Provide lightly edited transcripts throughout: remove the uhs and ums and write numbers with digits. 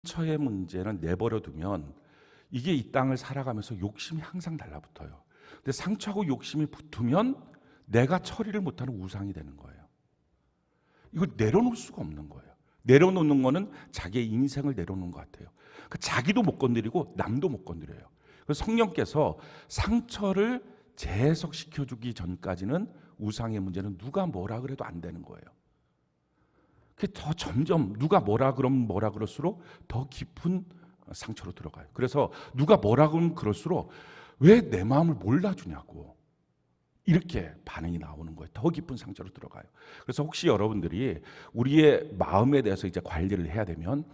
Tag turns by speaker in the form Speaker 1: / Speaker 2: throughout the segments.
Speaker 1: 처의 문제는 내버려 두면 이게 이 땅을 살아가면서 욕심이 항상 달라붙어요. 근데 상처하고 욕심이 붙으면 내가 처리를 못하는 우상이 되는 거예요. 이걸 내려놓을 수가 없는 거예요. 내려놓는 거는 자기의 인생을 내려놓는 것 같아요. 그러니까 자기도 못 건드리고 남도 못 건드려요. 그래서 성령께서 상처를 재해석시켜주기 전까지는 우상의 문제는 누가 뭐라 그래도 안 되는 거예요. 그게 더 점점 누가 뭐라 그러면 뭐라 그럴수록 더 깊은 상처로 들어가요. 그래서 누가 뭐라 그러면 그럴수록 왜 내 마음을 몰라주냐고 이렇게 반응이 나오는 거예요. 더 깊은 상처로 들어가요. 그래서 혹시 여러분들이 우리의 마음에 대해서 이제 관리를 해야 되면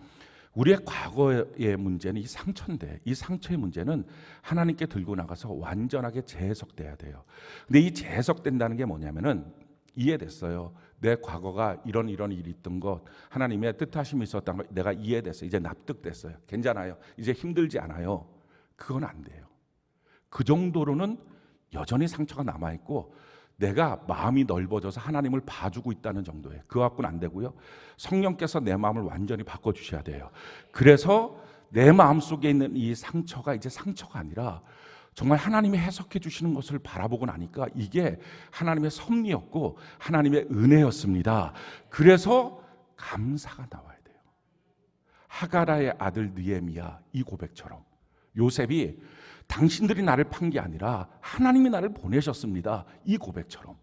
Speaker 1: 우리의 과거의 문제는 이 상처인데 이 상처의 문제는 하나님께 들고 나가서 완전하게 재해석돼야 돼요. 근데 이 재해석된다는 게 뭐냐면은 이해됐어요. 내 과거가 이런 일이 있던 것 하나님의 뜻하심이 있었다는 걸 내가 이해됐어요. 이제 납득됐어요. 괜찮아요. 이제 힘들지 않아요. 그건 안 돼요. 그 정도로는 여전히 상처가 남아있고 내가 마음이 넓어져서 하나님을 봐주고 있다는 정도예요. 그거 갖고는 안 되고요. 성령께서 내 마음을 완전히 바꿔주셔야 돼요. 그래서 내 마음속에 있는 이 상처가 이제 상처가 아니라 정말 하나님이 해석해 주시는 것을 바라보고 나니까 이게 하나님의 섭리였고 하나님의 은혜였습니다. 그래서 감사가 나와야 돼요. 하가라의 아들 느헤미야 이 고백처럼 요셉이 당신들이 나를 판 게 아니라 하나님이 나를 보내셨습니다. 이 고백처럼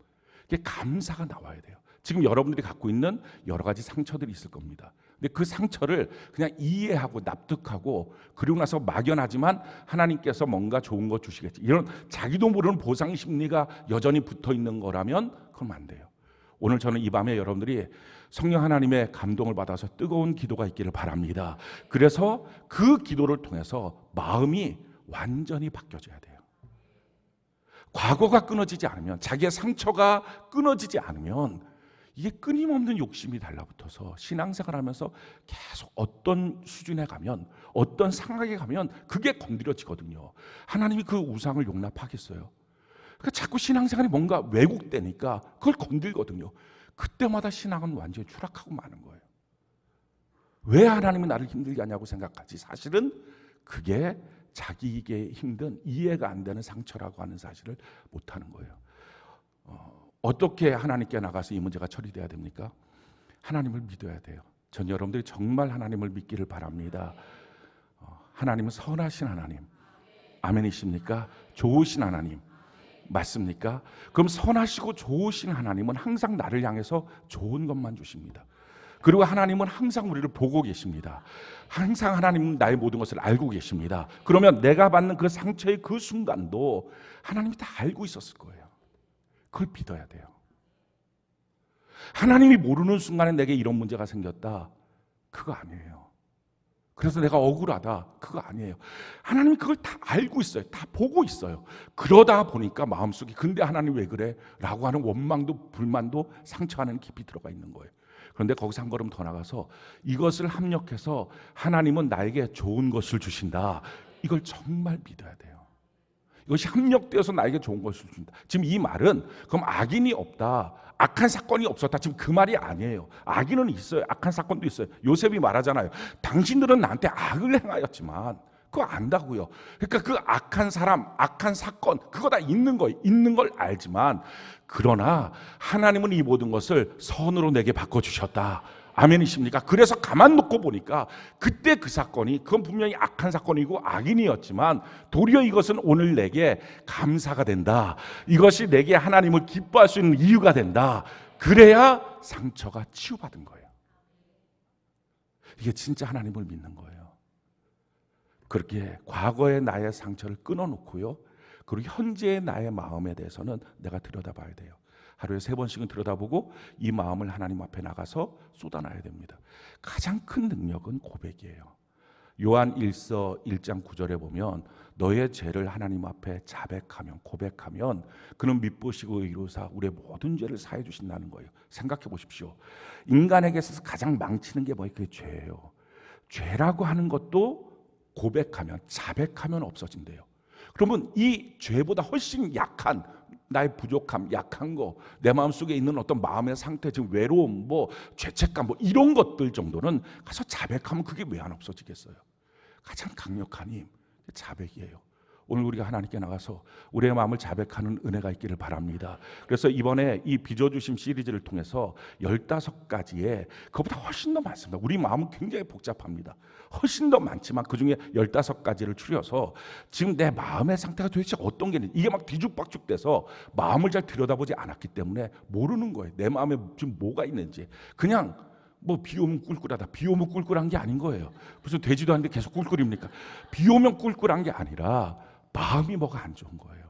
Speaker 1: 이게 감사가 나와야 돼요. 지금 여러분들이 갖고 있는 여러 가지 상처들이 있을 겁니다. 근데 그 상처를 그냥 이해하고 납득하고 그리고 나서 막연하지만 하나님께서 뭔가 좋은 거 주시겠지 이런 자기도 모르는 보상 심리가 여전히 붙어 있는 거라면 그럼 안 돼요. 오늘 저는 이 밤에 여러분들이 성령 하나님의 감동을 받아서 뜨거운 기도가 있기를 바랍니다. 그래서 그 기도를 통해서 마음이 완전히 바뀌어져야 돼요. 과거가 끊어지지 않으면 자기의 상처가 끊어지지 않으면 이게 끊임없는 욕심이 달라붙어서 신앙생활하면서 계속 어떤 수준에 가면 어떤 상황에 가면 그게 건드려지거든요. 하나님이 그 우상을 용납하겠어요? 그러니까 자꾸 신앙생활이 뭔가 왜곡되니까 그걸 건들거든요. 그때마다 신앙은 완전히 추락하고 마는 거예요. 왜 하나님이 나를 힘들게 하냐고 생각하지 사실은 그게 자기에게 힘든 이해가 안 되는 상처라고 하는 사실을 못하는 거예요. 어떻게 하나님께 나가서 이 문제가 처리돼야 됩니까? 하나님을 믿어야 돼요. 전 여러분들이 정말 하나님을 믿기를 바랍니다. 하나님은 선하신 하나님 아멘이십니까? 좋으신 하나님 맞습니까? 그럼 선하시고 좋으신 하나님은 항상 나를 향해서 좋은 것만 주십니다. 그리고 하나님은 항상 우리를 보고 계십니다. 항상 하나님은 나의 모든 것을 알고 계십니다. 그러면 내가 받는 그 상처의 그 순간도 하나님이 다 알고 있었을 거예요. 그걸 믿어야 돼요. 하나님이 모르는 순간에 내게 이런 문제가 생겼다. 그거 아니에요. 그래서 내가 억울하다. 그거 아니에요. 하나님이 그걸 다 알고 있어요. 다 보고 있어요. 그러다 보니까 마음속에 근데 하나님 왜 그래? 라고 하는 원망도 불만도 상처 안에 깊이 들어가 있는 거예요. 그런데 거기서 한 걸음 더 나가서 이것을 합력해서 하나님은 나에게 좋은 것을 주신다. 이걸 정말 믿어야 돼요. 이것이 합력되어서 나에게 좋은 것을 준다. 지금 이 말은 그럼 악인이 없다. 악한 사건이 없었다. 지금 그 말이 아니에요. 악인은 있어요. 악한 사건도 있어요. 요셉이 말하잖아요. 당신들은 나한테 악을 행하였지만 그거 안다고요. 그러니까 그 악한 사람, 악한 사건 그거 다 있는 거예요. 있는 걸 알지만 그러나 하나님은 이 모든 것을 선으로 내게 바꿔주셨다. 아멘이십니까? 그래서 가만 놓고 보니까 그때 그 사건이 그건 분명히 악한 사건이고 악인이었지만 도리어 이것은 오늘 내게 감사가 된다. 이것이 내게 하나님을 기뻐할 수 있는 이유가 된다. 그래야 상처가 치유받은 거예요. 이게 진짜 하나님을 믿는 거예요. 그렇게 과거의 나의 상처를 끊어놓고요. 그리고 현재의 나의 마음에 대해서는 내가 들여다봐야 돼요. 하루에 3번씩은 들여다보고 이 마음을 하나님 앞에 나가서 쏟아놔야 됩니다. 가장 큰 능력은 고백이에요. 요한 1서 1장 9절에 보면 너의 죄를 하나님 앞에 자백하면 고백하면 그는 미쁘시고 의로우사 우리의 모든 죄를 사해 주신다는 거예요. 생각해 보십시오. 인간에게 있어서 가장 망치는 게 뭐예요? 그게 죄예요. 죄라고 하는 것도 고백하면 자백하면 없어진대요. 그러면 이 죄보다 훨씬 약한 나의 부족함, 약한 거, 내 마음속에 있는 어떤 마음의 상태, 지금 외로움, 뭐 죄책감, 뭐 이런 것들 정도는 가서 자백하면 그게 왜 안 없어지겠어요? 가장 강력한 힘, 자백이에요. 오늘 우리가 하나님께 나가서 우리의 마음을 자백하는 은혜가 있기를 바랍니다. 그래서 이번에 이 빚어주심 시리즈를 통해서 15가지의 그것보다 훨씬 더 많습니다. 우리 마음은 굉장히 복잡합니다. 훨씬 더 많지만 그중에 15가지를 추려서 지금 내 마음의 상태가 도대체 어떤 게 있는지, 이게 막 뒤죽박죽 돼서 마음을 잘 들여다보지 않았기 때문에 모르는 거예요. 내 마음에 지금 뭐가 있는지. 그냥 뭐 비 오면 꿀꿀하다. 비 오면 꿀꿀한 게 아닌 거예요. 무슨 되지도 않는데 계속 꿀꿀입니까? 비 오면 꿀꿀한 게 아니라 마음이 뭐가 안 좋은 거예요.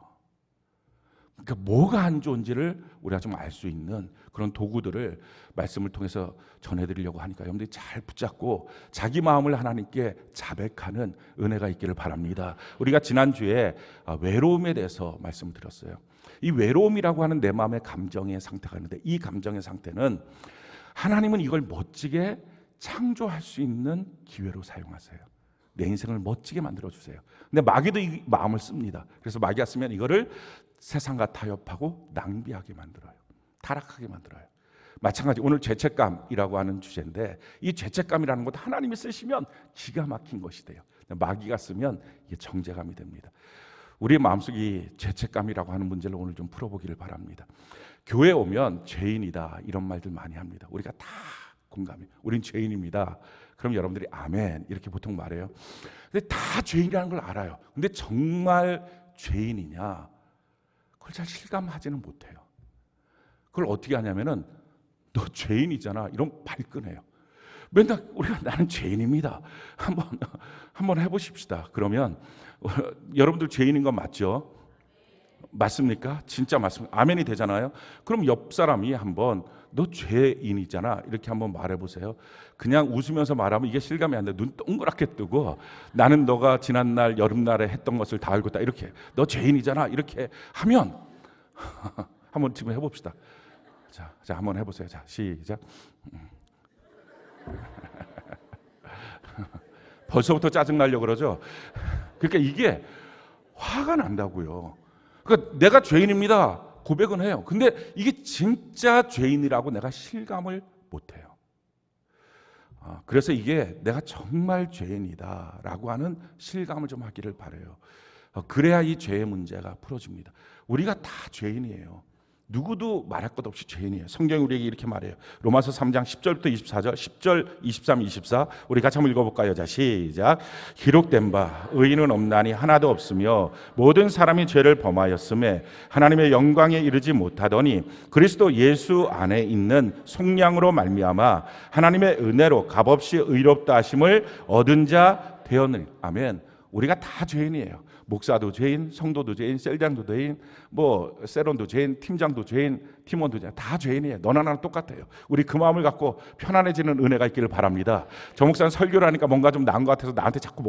Speaker 1: 그러니까 뭐가 안 좋은지를 우리가 좀 알 수 있는 그런 도구들을 말씀을 통해서 전해드리려고 하니까 여러분들이 잘 붙잡고 자기 마음을 하나님께 자백하는 은혜가 있기를 바랍니다. 우리가 지난주에 외로움에 대해서 말씀을 드렸어요. 이 외로움이라고 하는 내 마음의 감정의 상태가 있는데, 이 감정의 상태는 하나님은 이걸 멋지게 창조할 수 있는 기회로 사용하세요. 내 인생을 멋지게 만들어주세요. 근데 마귀도 이 마음을 씁니다. 그래서 마귀가 쓰면 이거를 세상과 타협하고 낭비하게 만들어요. 타락하게 만들어요. 마찬가지 오늘 죄책감이라고 하는 주제인데, 이 죄책감이라는 것도 하나님이 쓰시면 기가 막힌 것이 돼요. 마귀가 쓰면 이게 정죄감이 됩니다. 우리의 마음속에 이 죄책감이라고 하는 문제를 오늘 좀 풀어보기를 바랍니다. 교회에 오면 죄인이다 이런 말들 많이 합니다. 우리가 다 공감해요. 우린 죄인입니다. 그럼 여러분들이 아멘 이렇게 보통 말해요. 근데 다 죄인이라는 걸 알아요. 근데 정말 죄인이냐, 그걸 잘 실감하지는 못해요. 그걸 어떻게 하냐면은 너 죄인이잖아 이런 발끈해요. 맨날 우리가 나는 죄인입니다. 한번 해보십시다. 그러면 여러분들 죄인인 건 맞죠? 맞습니까? 진짜 맞습니다. 아멘이 되잖아요. 그럼 옆 사람이 한번 너 죄인이잖아 이렇게 한번 말해보세요. 그냥 웃으면서 말하면 이게 실감이 안 돼. 눈 동그랗게 뜨고 나는 너가 지난날 여름날에 했던 것을 다 알고 있다 이렇게, 너 죄인이잖아 이렇게 하면 한번 지금 해봅시다. 자 한번 해보세요. 자 시작. 벌써부터 짜증나려고 그러죠. 그러니까 이게 화가 난다고요. 그러니까 내가 죄인입니다 고백은 해요. 근데 이게 진짜 죄인이라고 내가 실감을 못해요. 그래서 이게 내가 정말 죄인이다라고 하는 실감을 좀 하기를 바라요. 그래야 이 죄의 문제가 풀어집니다. 우리가 다 죄인이에요. 누구도 말할 것 없이 죄인이에요. 성경이 우리에게 이렇게 말해요. 로마서 3장 10절부터 24절, 10절, 23, 24 우리 같이 한번 읽어볼까요? 자 시작. 기록된 바 의인은 없나니 하나도 없으며 모든 사람이 죄를 범하였음에 하나님의 영광에 이르지 못하더니 그리스도 예수 안에 있는 속량으로 말미암아 하나님의 은혜로 값없이 의롭다 하심을 얻은 자 되었느니. 아멘. 우리가 다 죄인이에요. 목사도 죄인, 성도도 죄인, 셀장도 죄인, 뭐 세론도 죄인, 팀장도 죄인, 팀원도 죄인, 다 죄인이에요. 너나 나나 똑같아요. 우리 그 마음을 갖고 편안해지는 은혜가 있기를 바랍니다. 저 목사는 설교를 하니까 뭔가 좀 나은 것 같아서 나한테 자꾸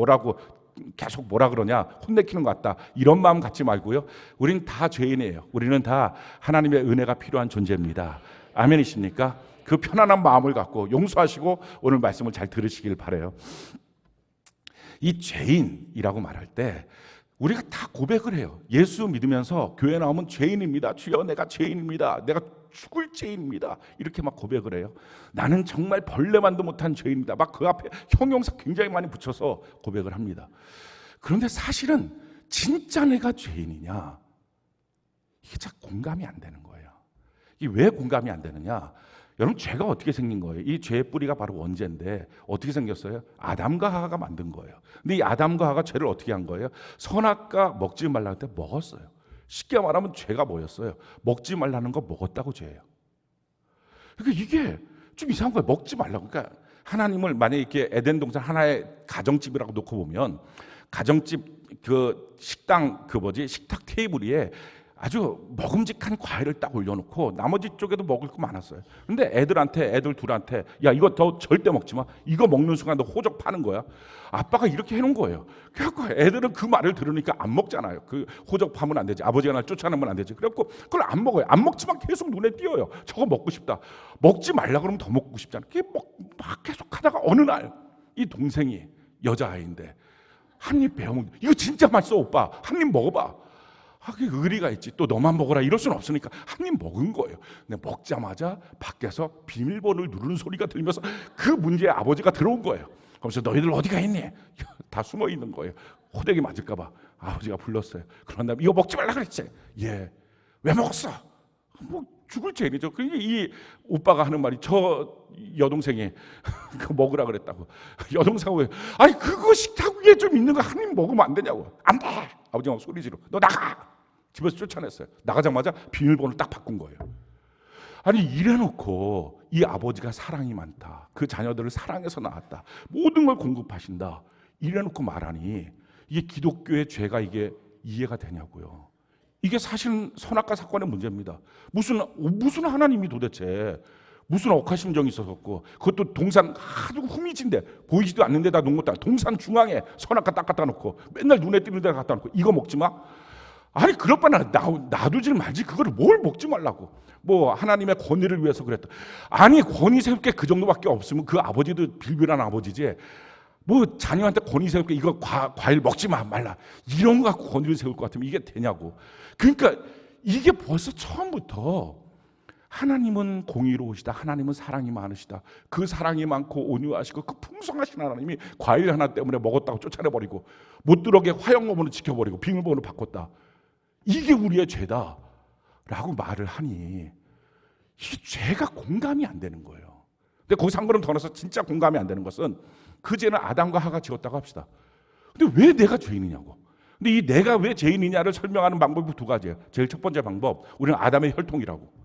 Speaker 1: 계속 뭐라 그러냐, 혼내키는 것 같다, 이런 마음 갖지 말고요. 우린 다 죄인이에요. 우리는 다 하나님의 은혜가 필요한 존재입니다. 아멘이십니까? 그 편안한 마음을 갖고 용서하시고 오늘 말씀을 잘 들으시길 바라요. 이 죄인이라고 말할 때 우리가 다 고백을 해요. 예수 믿으면서 교회 나오면 죄인입니다. 주여 내가 죄인입니다. 내가 죽을 죄인입니다. 이렇게 막 고백을 해요. 나는 정말 벌레만도 못한 죄인이다. 막 그 앞에 형용사 굉장히 많이 붙여서 고백을 합니다. 그런데 사실은 진짜 내가 죄인이냐, 이게 잘 공감이 안 되는 거예요. 이게 왜 공감이 안 되느냐? 여러분 죄가 어떻게 생긴 거예요? 이 죄의 뿌리가 바로 원죄인데 어떻게 생겼어요? 아담과 하와가 만든 거예요. 근데 이 아담과 하와가 죄를 어떻게 한 거예요? 선악과 먹지 말라는 때 먹었어요. 쉽게 말하면 죄가 뭐였어요? 먹지 말라는 거 먹었다고 죄예요. 그러니까 이게 좀 이상한 거예요. 먹지 말라고. 그러니까 하나님을 만약에 이렇게 에덴 동산 하나의 가정집이라고 놓고 보면 가정집 그 식당 식탁 테이블 위에 아주 먹음직한 과일을 딱 올려놓고 나머지 쪽에도 먹을 거 많았어요. 근데 애들 둘한테 야 이거 더 절대 먹지 마. 이거 먹는 순간 너 호적 파는 거야. 아빠가 이렇게 해놓은 거예요. 그래갖고 애들은 그 말을 들으니까 안 먹잖아요. 그 호적 파면 안 되지. 아버지가 날 쫓아내면 안 되지. 그래갖고 그걸 안 먹어요. 안 먹지만 계속 눈에 띄어요. 저거 먹고 싶다. 먹지 말라 그러면 더 먹고 싶잖아. 그게 막 계속 하다가 어느 날 이 동생이 여자아이인데 한 입 베어먹는, 이거 진짜 맛있어 오빠. 한 입 먹어봐. 그게 의리가 있지. 또 너만 먹어라 이럴 수는 없으니까 한 입 먹은 거예요. 근데 먹자마자 밖에서 비밀번호를 누르는 소리가 들리면서 그 문제에 아버지가 들어온 거예요. 그러면서 너희들 어디가 있니? 다 숨어 있는 거예요. 호되게 맞을까 봐 아버지가 불렀어요. 그런 다음에 이거 먹지 말라 그랬지. 예. 왜 먹었어? 뭐 죽을 죄이죠. 그러니까 이 오빠가 하는 말이 저 여동생이 그거 먹으라 그랬다고. 여동생하고 아니 그거 식탁 위에 좀 있는 거 한 입 먹으면 안 되냐고. 안 돼. 아버지가 소리 지르. 너 나가. 집에서 쫓아냈어요. 나가자마자 비밀번호를 딱 바꾼 거예요. 아니 이래놓고 이 아버지가 사랑이 많다. 그 자녀들을 사랑해서 낳았다. 모든 걸 공급하신다. 이래놓고 말하니 이게 기독교의 죄가 이게 이해가 되냐고요. 이게 사실은 선악과 사건의 문제입니다. 무슨 하나님이 도대체 무슨 억하심정이 있었고 그것도 동산 아주 후미진데 보이지도 않는 데다 놓은 것도 아니고 동산 중앙에 선악과 딱 갖다 놓고 맨날 눈에 띄는 데다 갖다 놓고 이거 먹지 마. 아니 그럴 바나 놔두질 말지 그거를 뭘 먹지 말라고. 뭐 하나님의 권위를 위해서 그랬다. 아니 권위 세울 게 그 정도밖에 없으면 그 아버지도 빌빌한 아버지지. 뭐 자녀한테 권위 세울 게 이거 과일 먹지 말라 이런 거 갖고 권위를 세울 것 같으면 이게 되냐고. 그러니까 이게 벌써 처음부터 하나님은 공의로우시다. 하나님은 사랑이 많으시다. 그 사랑이 많고 온유하시고 그 풍성하신 하나님이 과일 하나 때문에 먹었다고 쫓아내버리고 못 들어오게 화형검으로 지켜버리고 비밀번호를 바꿨다. 이게 우리의 죄다 라고 말을 하니 이 죄가 공감이 안 되는 거예요. 근데 거기서 한 걸음 더 나서 진짜 공감이 안 되는 것은 그 죄는 아담과 하가 지었다고 합시다. 근데 왜 내가 죄인이냐고. 근데 이 내가 왜 죄인이냐를 설명하는 방법이 두 가지예요. 제일 첫 번째 방법, 우리는 아담의 혈통이라고.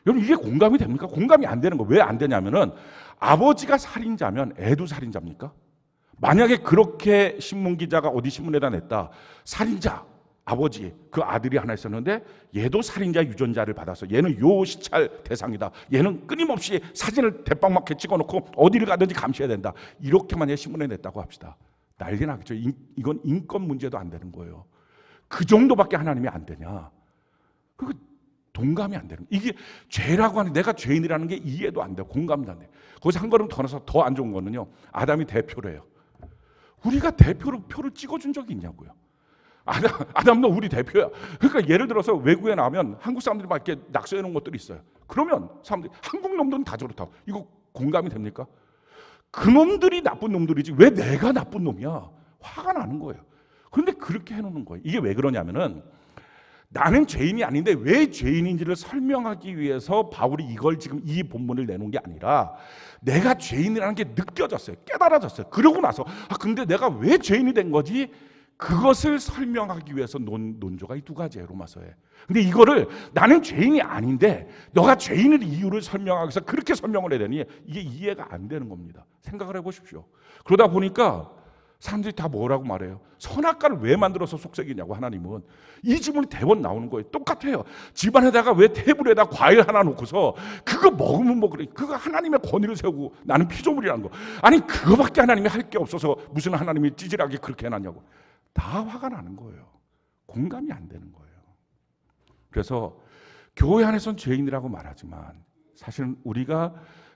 Speaker 1: 여러분 이게 공감이 됩니까? 공감이 안 되는 거. 왜 안 되냐면은 아버지가 살인자면 애도 살인자입니까? 만약에 그렇게 신문기자가 어디 신문에다 냈다. 살인자 아버지 그 아들이 하나 있었는데 얘도 살인자 유전자를 받아서 얘는 요 시찰 대상이다. 얘는 끊임없이 사진을 대빵맞게 찍어놓고 어디를 가든지 감시해야 된다. 이렇게 만약에 신문에 냈다고 합시다. 난리 나겠죠. 이건 인권 문제도 안 되는 거예요. 그 정도밖에 하나님이 안 되냐. 그거 동감이 안 되는 거예요. 이게 죄라고 하는 내가 죄인이라는 게 이해도 안 돼요. 공감도 안 돼요. 거기서 한 걸음 더 나서 더 안 좋은 거는요. 아담이 대표래요. 우리가 표를 찍어준 적이 있냐고요. 아담도 우리 대표야. 그러니까 예를 들어서 외국에 나면 한국 사람들이 막 이렇게 낙서해 놓은 것들이 있어요. 그러면 사람들이 한국 놈들은 다 저렇다고. 이거 공감이 됩니까? 그 놈들이 나쁜 놈들이지 왜 내가 나쁜 놈이야? 화가 나는 거예요. 그런데 그렇게 해놓는 거예요. 이게 왜 그러냐면은 나는 죄인이 아닌데 왜 죄인인지를 설명하기 위해서 바울이 이걸 지금 이 본문을 내놓은 게 아니라 내가 죄인이라는 게 느껴졌어요. 깨달아졌어요. 그러고 나서 근데 내가 왜 죄인이 된 거지? 그것을 설명하기 위해서 논조가 이 두 가지예요. 로마서에. 근데 이거를 나는 죄인이 아닌데 너가 죄인의 이유를 설명하기 위해서 그렇게 설명을 해야 되니 이게 이해가 안 되는 겁니다. 생각을 해보십시오. 그러다 보니까 사람들이 다 뭐라고 말해요? 선악과를 왜 만들어서 속삭이냐고. 하나님은 이 질문이 대번 나오는 거예요. 똑같아요. 집안에다가 왜 테이블에다 과일 하나 놓고서 그거 먹으면 뭐 그래. 그거 하나님의 권위를 세우고 나는 피조물이라는 거. 아니 그거밖에 하나님이 할 게 없어서 무슨 하나님이 찌질하게 그렇게 해놨냐고. 다 화가 나는 거예요. 공감이 안 되는 거예요. 그래서 교회 안에서는 죄인이라고 말하지만 사실은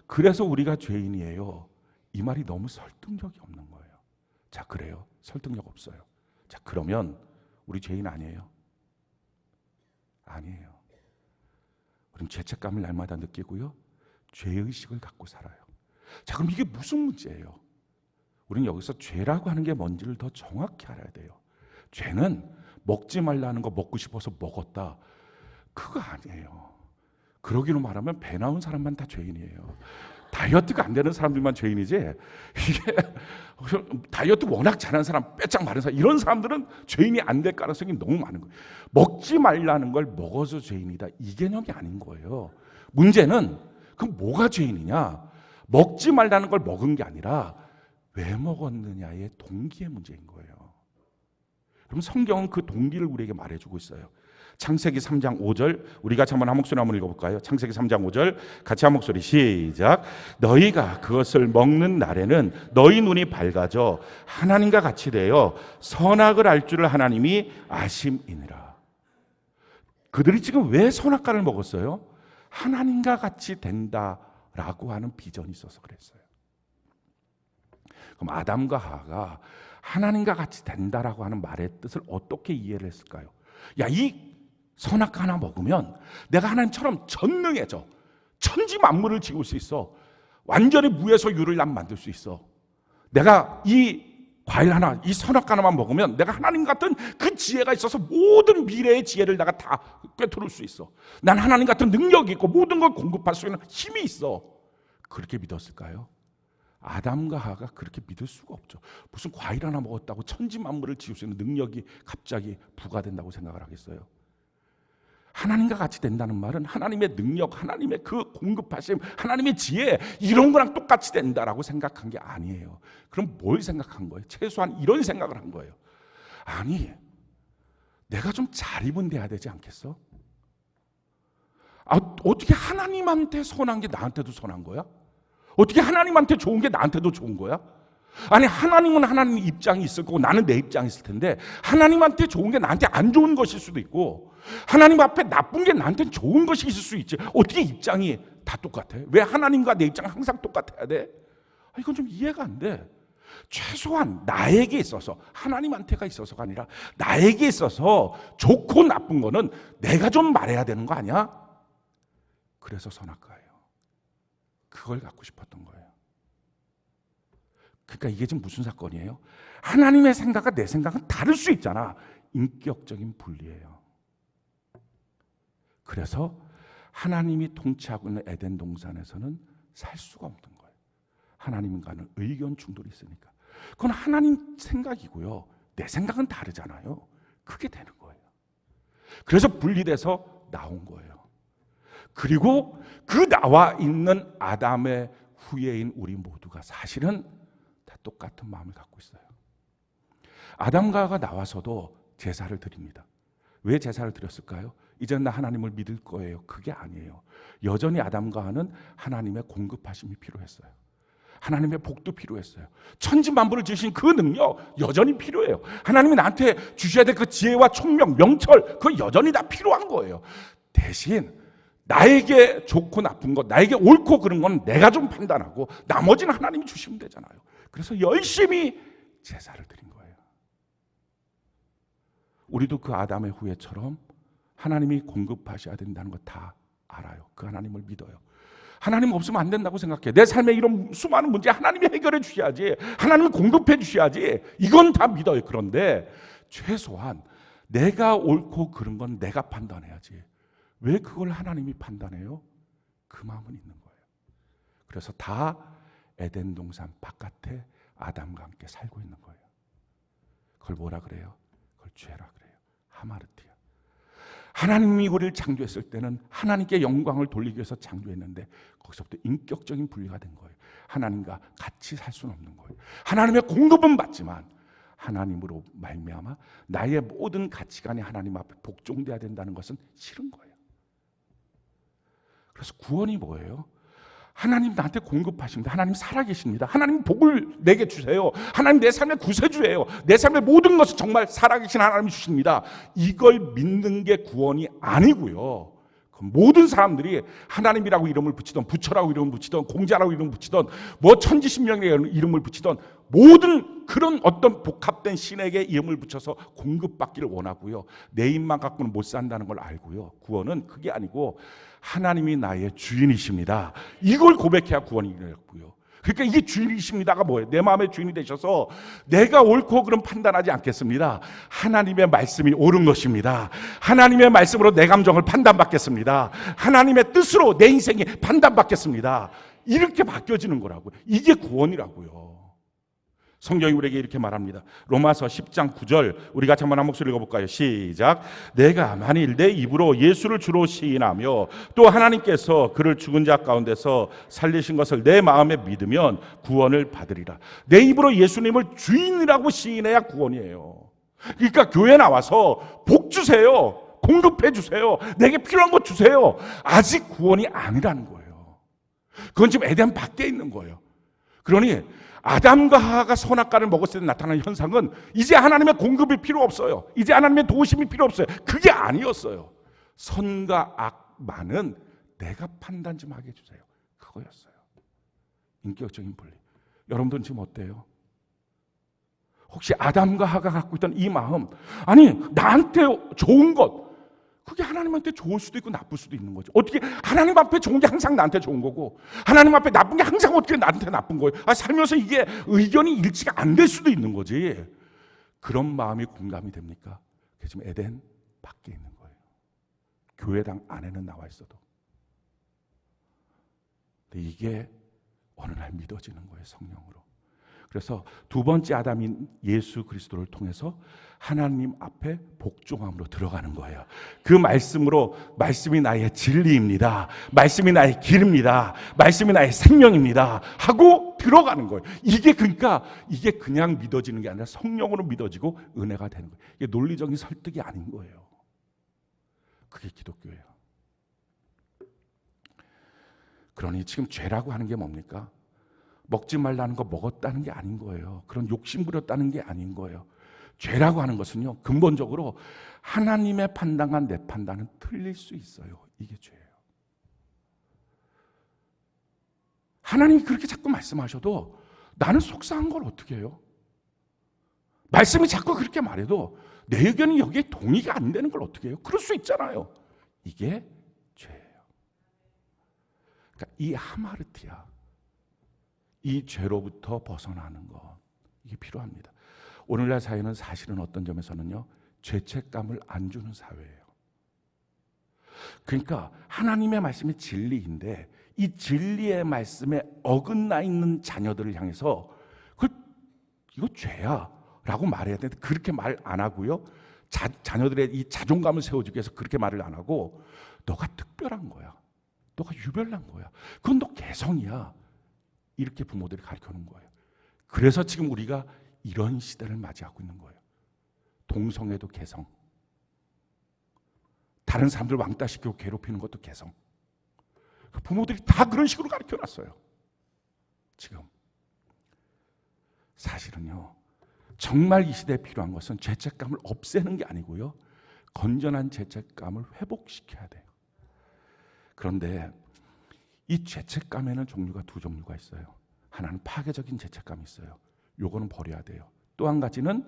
Speaker 1: 그래서 우리가 죄인이에요. 이 말이 너무 설득력이 없는 거예요. 자, 그래요. 설득력 없어요. 자, 그러면 우리 죄인 아니에요? 아니에요. 그럼 죄책감을 날마다 느끼고요. 죄의식을 갖고 살아요. 자, 그럼 이게 무슨 문제예요? 우리는 여기서 죄라고 하는 게 뭔지를 더 정확히 알아야 돼요. 죄는 먹지 말라는 거 먹고 싶어서 먹었다. 그거 아니에요. 그러기로 말하면 배 나온 사람만 다 죄인이에요. 다이어트가 안 되는 사람들만 죄인이지 이게 다이어트 워낙 잘하는 사람, 빼짝 마른 사람 이런 사람들은 죄인이 안 될 가능성이 너무 많은 거예요. 먹지 말라는 걸 먹어서 죄인이다. 이 개념이 아닌 거예요. 문제는 그럼 뭐가 죄인이냐? 먹지 말라는 걸 먹은 게 아니라 왜 먹었느냐의 동기의 문제인 거예요. 그럼 성경은 그 동기를 우리에게 말해주고 있어요. 창세기 3장 5절 우리 같이 한 목소리 한번 읽어볼까요? 창세기 3장 5절 같이 한 목소리 시작. 너희가 그것을 먹는 날에는 너희 눈이 밝아져 하나님과 같이 되어 선악을 알 줄을 하나님이 아심이니라. 그들이 지금 왜 선악과를 먹었어요? 하나님과 같이 된다라고 하는 비전이 있어서 그랬어요. 그럼 아담과 하와가 하나님과 같이 된다라고 하는 말의 뜻을 어떻게 이해를 했을까요? 야, 이 선악 하나 먹으면 내가 하나님처럼 전능해져. 천지 만물을 지을 수 있어. 완전히 무에서 유를 난 만들 수 있어. 내가 이 과일 하나, 이 선악 하나만 먹으면 내가 하나님 같은 그 지혜가 있어서 모든 미래의 지혜를 내가 다 꿰뚫을 수 있어. 난 하나님 같은 능력이 있고 모든 걸 공급할 수 있는 힘이 있어. 그렇게 믿었을까요? 아담과 하와가 그렇게 믿을 수가 없죠. 무슨 과일 하나 먹었다고 천지 만물을 지을 수 있는 능력이 갑자기 부과된다고 생각을 하겠어요? 하나님과 같이 된다는 말은 하나님의 능력, 하나님의 그 공급하심, 하나님의 지혜 이런 거랑 똑같이 된다라고 생각한 게 아니에요. 그럼 뭘 생각한 거예요? 최소한 이런 생각을 한 거예요. 아니, 내가 좀 잘 입은 돼야 되지 않겠어? 어떻게 하나님한테 선한 게 나한테도 선한 거야? 어떻게 하나님한테 좋은 게 나한테도 좋은 거야? 아니, 하나님은 하나님 입장이 있을 거고 나는 내 입장이 있을 텐데 하나님한테 좋은 게 나한테 안 좋은 것일 수도 있고 하나님 앞에 나쁜 게 나한테 좋은 것이 있을 수 있지. 어떻게 입장이 다 똑같아? 왜 하나님과 내 입장이 항상 똑같아야 돼? 이건 좀 이해가 안 돼. 최소한 나에게 있어서, 하나님한테가 있어서가 아니라 나에게 있어서 좋고 나쁜 거는 내가 좀 말해야 되는 거 아니야? 그래서 선악과예요. 그걸 갖고 싶었던 거예요. 그러니까 이게 지금 무슨 사건이에요? 하나님의 생각과 내 생각은 다를 수 있잖아. 인격적인 분리예요. 그래서 하나님이 통치하고 있는 에덴 동산에서는 살 수가 없는 거예요. 하나님과는 의견 충돌이 있으니까. 그건 하나님 생각이고요. 내 생각은 다르잖아요. 그게 되는 거예요. 그래서 분리돼서 나온 거예요. 그리고 그 나와 있는 아담의 후예인 우리 모두가 사실은 다 똑같은 마음을 갖고 있어요. 아담과 하와가 나와서도 제사를 드립니다. 왜 제사를 드렸을까요? 이제는 나 하나님을 믿을 거예요. 그게 아니에요. 여전히 아담과 하와는 하나님의 공급하심이 필요했어요. 하나님의 복도 필요했어요. 천지 만물을 지으신 그 능력 여전히 필요해요. 하나님이 나한테 주셔야 될 그 지혜와 총명, 명철 그거 여전히 다 필요한 거예요. 대신 나에게 좋고 나쁜 것, 나에게 옳고 그른 건 내가 좀 판단하고 나머지는 하나님이 주시면 되잖아요. 그래서 열심히 제사를 드린 거예요. 우리도 그 아담의 후예처럼 하나님이 공급하셔야 된다는 거 다 알아요. 그 하나님을 믿어요. 하나님 없으면 안 된다고 생각해. 내 삶에 이런 수많은 문제 하나님이 해결해 주셔야지. 하나님이 공급해 주셔야지. 이건 다 믿어요. 그런데 최소한 내가 옳고 그른 건 내가 판단해야지. 왜 그걸 하나님이 판단해요? 그 마음은 있는 거예요. 그래서 다 에덴 동산 바깥에 아담과 함께 살고 있는 거예요. 그걸 뭐라 그래요? 그걸 죄라 그래요. 하마르티아. 하나님이 우리를 창조했을 때는 하나님께 영광을 돌리기 위해서 창조했는데 거기서부터 인격적인 분리가 된 거예요. 하나님과 같이 살 수는 없는 거예요. 하나님의 공급은 받지만 하나님으로 말미암아 나의 모든 가치관이 하나님 앞에 복종돼야 된다는 것은 싫은 거예요. 그래서 구원이 뭐예요? 하나님 나한테 공급하십니다. 하나님 살아계십니다. 하나님 복을 내게 주세요. 하나님 내 삶의 구세주예요. 내 삶의 모든 것을 정말 살아계신 하나님이 주십니다. 이걸 믿는 게 구원이 아니고요. 모든 사람들이 하나님이라고 이름을 붙이던 부처라고 이름을 붙이던 공자라고 이름을 붙이던 뭐 천지신명이라고 이름을 붙이던 모든 그런 어떤 복합된 신에게 이름을 붙여서 공급받기를 원하고요. 내 입만 갖고는 못 산다는 걸 알고요. 구원은 그게 아니고 하나님이 나의 주인이십니다. 이걸 고백해야 구원이고요. 그러니까 이게 주인이십니다가 뭐예요? 내 마음의 주인이 되셔서 내가 옳고 그름 판단하지 않겠습니다. 하나님의 말씀이 옳은 것입니다. 하나님의 말씀으로 내 감정을 판단받겠습니다. 하나님의 뜻으로 내 인생이 판단받겠습니다. 이렇게 바뀌어지는 거라고요. 이게 구원이라고요. 성경이 우리에게 이렇게 말합니다. 로마서 10장 9절 우리 같이 한번 한 목소리 읽어볼까요? 시작. 내가 만일 내 입으로 예수를 주로 시인하며 또 하나님께서 그를 죽은 자 가운데서 살리신 것을 내 마음에 믿으면 구원을 받으리라. 내 입으로 예수님을 주인이라고 시인해야 구원이에요. 그러니까 교회 나와서 복 주세요. 공급해 주세요. 내게 필요한 것 주세요. 아직 구원이 아니라는 거예요. 그건 지금 에덴 밖에 있는 거예요. 그러니 아담과 하와가 선악과를 먹었을 때 나타나는 현상은 이제 하나님의 공급이 필요 없어요. 이제 하나님의 도우심이 필요 없어요. 그게 아니었어요. 선과 악만은 내가 판단 좀 하게 해주세요. 그거였어요. 인격적인 분리. 여러분들은 지금 어때요? 혹시 아담과 하가 갖고 있던 이 마음, 아니 나한테 좋은 것, 그게 하나님한테 좋을 수도 있고 나쁠 수도 있는 거죠. 어떻게 하나님 앞에 좋은 게 항상 나한테 좋은 거고 하나님 앞에 나쁜 게 항상 어떻게 나한테 나쁜 거예요? 살면서 이게 의견이 일치가 안 될 수도 있는 거지. 그런 마음이 공감이 됩니까? 그게 지금 에덴 밖에 있는 거예요. 교회당 안에는 나와 있어도. 근데 이게 어느 날 믿어지는 거예요, 성령으로. 그래서 두 번째 아담인 예수 그리스도를 통해서 하나님 앞에 복종함으로 들어가는 거예요. 그 말씀으로, 말씀이 나의 진리입니다, 말씀이 나의 길입니다, 말씀이 나의 생명입니다 하고 들어가는 거예요. 이게 그러니까 이게 그냥 믿어지는 게 아니라 성령으로 믿어지고 은혜가 되는 거예요. 이게 논리적인 설득이 아닌 거예요. 그게 기독교예요. 그러니 지금 죄라고 하는 게 뭡니까? 먹지 말라는 거 먹었다는 게 아닌 거예요. 그런 욕심 부렸다는 게 아닌 거예요. 죄라고 하는 것은요, 근본적으로 하나님의 판단과 내 판단은 틀릴 수 있어요. 이게 죄예요. 하나님이 그렇게 자꾸 말씀하셔도 나는 속상한 걸 어떻게 해요? 말씀이 자꾸 그렇게 말해도 내 의견이 여기에 동의가 안 되는 걸 어떻게 해요? 그럴 수 있잖아요. 이게 죄예요. 그러니까 이 하마르티아, 이 죄로부터 벗어나는 것, 이게 필요합니다. 오늘날 사회는 사실은 어떤 점에서는요, 죄책감을 안 주는 사회예요. 그러니까 하나님의 말씀이 진리인데 이 진리의 말씀에 어긋나 있는 자녀들을 향해서 이거 죄야 라고 말해야 되는데 그렇게 말 안 하고요, 자녀들의 이 자존감을 세워주기 위해서 그렇게 말을 안 하고, 너가 특별한 거야, 너가 유별난 거야, 그건 너 개성이야, 이렇게 부모들이 가르쳐놓은 거예요. 그래서 지금 우리가 이런 시대를 맞이하고 있는 거예요. 동성애도 개성, 다른 사람들 왕따시키고 괴롭히는 것도 개성. 부모들이 다 그런 식으로 가르쳐놨어요. 지금 사실은요, 정말 이 시대에 필요한 것은 죄책감을 없애는 게 아니고요, 건전한 죄책감을 회복시켜야 돼요. 그런데 이 죄책감에는 종류가 두 종류가 있어요. 하나는 파괴적인 죄책감이 있어요. 요거는 버려야 돼요. 또 한 가지는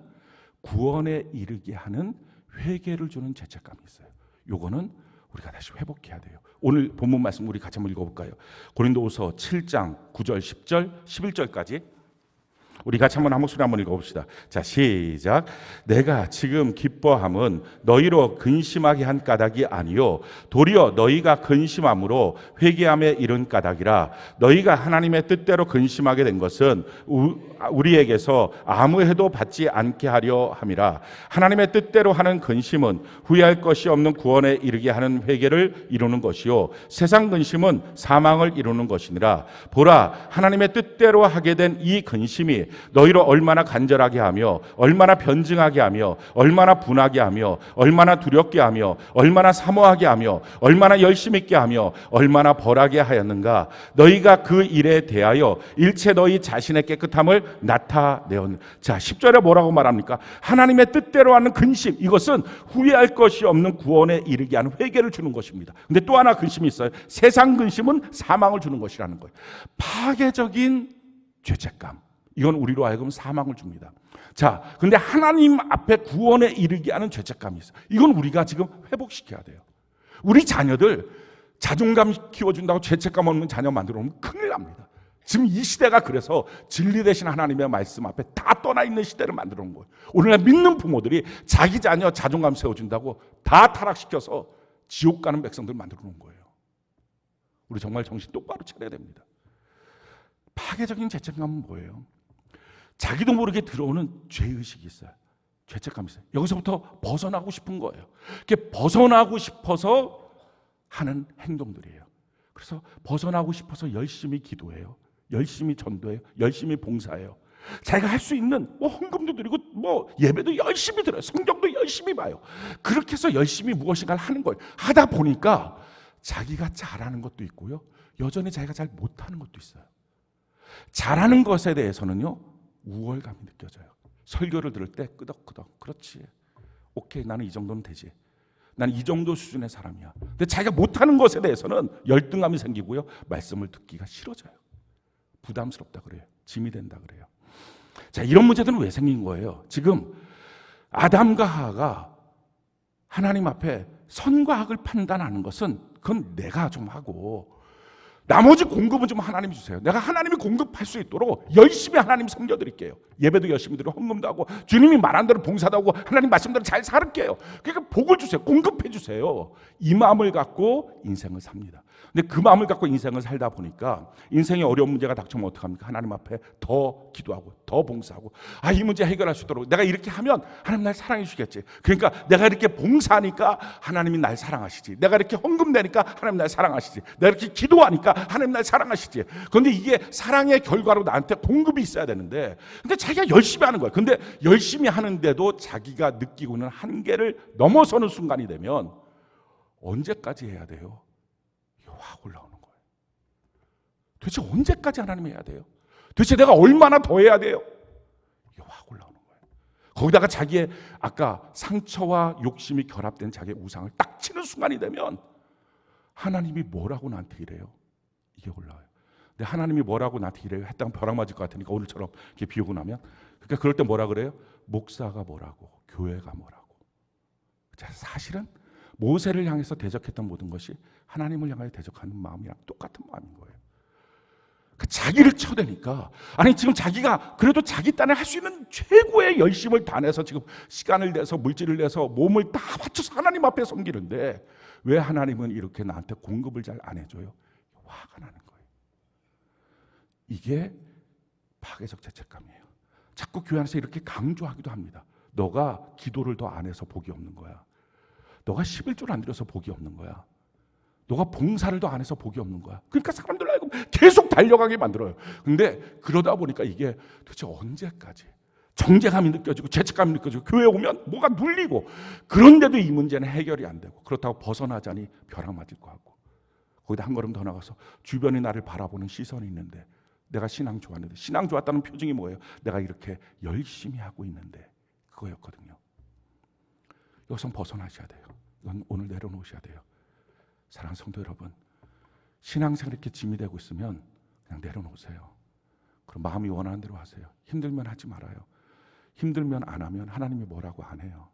Speaker 1: 구원에 이르게 하는 회개를 주는 죄책감이 있어요. 요거는 우리가 다시 회복해야 돼요. 오늘 본문 말씀 우리 같이 한번 읽어볼까요? 고린도후서 7장 9절, 10절, 11절까지 우리 같이 한번 한 목소리 한번 읽어봅시다. 자, 시작. 내가 지금 기뻐함은 너희로 근심하게 한 까닭이 아니요 도리어 너희가 근심함으로 회개함에 이른 까닭이라. 너희가 하나님의 뜻대로 근심하게 된 것은 우리에게서 아무 해도 받지 않게 하려 함이라. 하나님의 뜻대로 하는 근심은 후회할 것이 없는 구원에 이르게 하는 회개를 이루는 것이요 세상 근심은 사망을 이루는 것이니라. 보라, 하나님의 뜻대로 하게 된 이 근심이 너희로 얼마나 간절하게 하며 얼마나 변증하게 하며 얼마나 분하게 하며 얼마나 두렵게 하며 얼마나 사모하게 하며 얼마나 열심 있게 하며 얼마나 벌하게 하였는가. 너희가 그 일에 대하여 일체 너희 자신의 깨끗함을 나타내었느니라. 자, 10절에 뭐라고 말합니까? 하나님의 뜻대로 하는 근심, 이것은 후회할 것이 없는 구원에 이르게 하는 회개를 주는 것입니다. 근데 또 하나 근심이 있어요. 세상 근심은 사망을 주는 것이라는 거예요. 파괴적인 죄책감, 이건 우리로 하여금 사망을 줍니다. 자, 근데 하나님 앞에 구원에 이르게 하는 죄책감이 있어요. 이건 우리가 지금 회복시켜야 돼요. 우리 자녀들 자존감 키워준다고 죄책감 없는 자녀 만들어 놓으면 큰일 납니다. 지금 이 시대가 그래서 진리 대신 하나님의 말씀 앞에 다 떠나 있는 시대를 만들어 놓은 거예요. 오늘날 믿는 부모들이 자기 자녀 자존감 세워준다고 다 타락시켜서 지옥 가는 백성들 만들어 놓은 거예요. 우리 정말 정신 똑바로 차려야 됩니다. 파괴적인 죄책감은 뭐예요? 자기도 모르게 들어오는 죄의식이 있어요. 죄책감이 있어요. 여기서부터 벗어나고 싶은 거예요. 이렇게 벗어나고 싶어서 하는 행동들이에요. 그래서 벗어나고 싶어서 열심히 기도해요. 열심히 전도해요. 열심히 봉사해요. 자기가 할 수 있는 헌금도 드리고 예배도 열심히 드려요. 성경도 열심히 봐요. 그렇게 해서 열심히 무엇인가를 하는 거예요. 하다 보니까 자기가 잘하는 것도 있고요, 여전히 자기가 잘 못하는 것도 있어요. 잘하는 것에 대해서는요, 우월감이 느껴져요. 설교를 들을 때 끄덕끄덕, 그렇지, 오케이, 나는 이 정도는 되지, 나는 이 정도 수준의 사람이야. 근데 자기가 못하는 것에 대해서는 열등감이 생기고요, 말씀을 듣기가 싫어져요. 부담스럽다 그래요. 짐이 된다 그래요. 자, 이런 문제들은 왜 생긴 거예요? 지금 아담과 하와가 하나님 앞에 선과 악을 판단하는 것은 그건 내가 좀 하고 나머지 공급은 좀 하나님이 주세요. 내가 하나님이 공급할 수 있도록 열심히 하나님 섬겨드릴게요. 예배도 열심히 드리고 헌금도 하고 주님이 말한 대로 봉사도 하고 하나님 말씀대로 잘 살을게요. 그러니까 복을 주세요. 공급해 주세요. 이 마음을 갖고 인생을 삽니다. 근데 그 마음을 갖고 인생을 살다 보니까 인생에 어려운 문제가 닥치면 어떡합니까? 하나님 앞에 더 기도하고 더 봉사하고 이 문제 해결할 수 있도록 내가 이렇게 하면 하나님 날 사랑해 주시겠지. 그러니까 내가 이렇게 봉사하니까 하나님이 날 사랑하시지. 내가 이렇게 헌금 내니까 하나님 날 사랑하시지. 내가 이렇게 기도하니까 하나님 날 사랑하시지. 그런데 이게 사랑의 결과로 나한테 공급이 있어야 되는데 근데 자기가 열심히 하는 거야. 근데 열심히 하는데도 자기가 느끼고 있는 한계를 넘어서는 순간이 되면 언제까지 해야 돼요? 확 올라오는 거예요. 도대체 언제까지 하나님 해야 돼요? 도대체 내가 얼마나 더 해야 돼요? 이게 확 올라오는 거예요. 거기다가 자기의 아까 상처와 욕심이 결합된 자기의 우상을 딱 치는 순간이 되면 하나님이 뭐라고 나한테 이래요? 이게 올라와요. 근데 하나님이 뭐라고 나한테 이래요? 했다면 벼락 맞을 것 같으니까 오늘처럼 이렇게 비 오고 나면 그러니까 그럴 때 뭐라 그래요? 목사가 뭐라고, 교회가 뭐라고. 자, 사실은 모세를 향해서 대적했던 모든 것이 하나님을 향하여 대적하는 마음이랑 똑같은 마음인 거예요. 그 자기를 쳐대니까 아니 지금 자기가 그래도 자기 딴에 할 수 있는 최고의 열심을 다내서 지금 시간을 내서 물질을 내서 몸을 다 바쳐서 하나님 앞에 섬기는데 왜 하나님은 이렇게 나한테 공급을 잘 안 해줘요? 화가 나는 거예요. 이게 파괴적 죄책감이에요. 자꾸 교회 안에서 이렇게 강조하기도 합니다. 너가 기도를 더 안 해서 복이 없는 거야. 너가 11조를 안 드려서 복이 없는 거야. 너가 봉사를 더 안 해서 복이 없는 거야. 그러니까 사람들 알고 계속 달려가게 만들어요. 근데 그러다 보니까 이게 도대체 언제까지 정죄감이 느껴지고 죄책감이 느껴지고 교회에 오면 뭐가 눌리고 그런데도 이 문제는 해결이 안 되고 그렇다고 벗어나자니 벼락 맞을 것 같고 거기다 한 걸음 더 나가서 주변이 나를 바라보는 시선이 있는데 내가 신앙 좋았는데 신앙 좋았다는 표징이 뭐예요? 내가 이렇게 열심히 하고 있는데 그거였거든요. 여기서 벗어나셔야 돼요. 이건 오늘 내려놓으셔야 돼요. 사랑하는 성도 여러분, 신앙생활 이렇게 짐이 되고 있으면 그냥 내려놓으세요. 그럼 마음이 원하는 대로 하세요. 힘들면 하지 말아요. 힘들면 안 하면 하나님이 뭐라고 안 해요.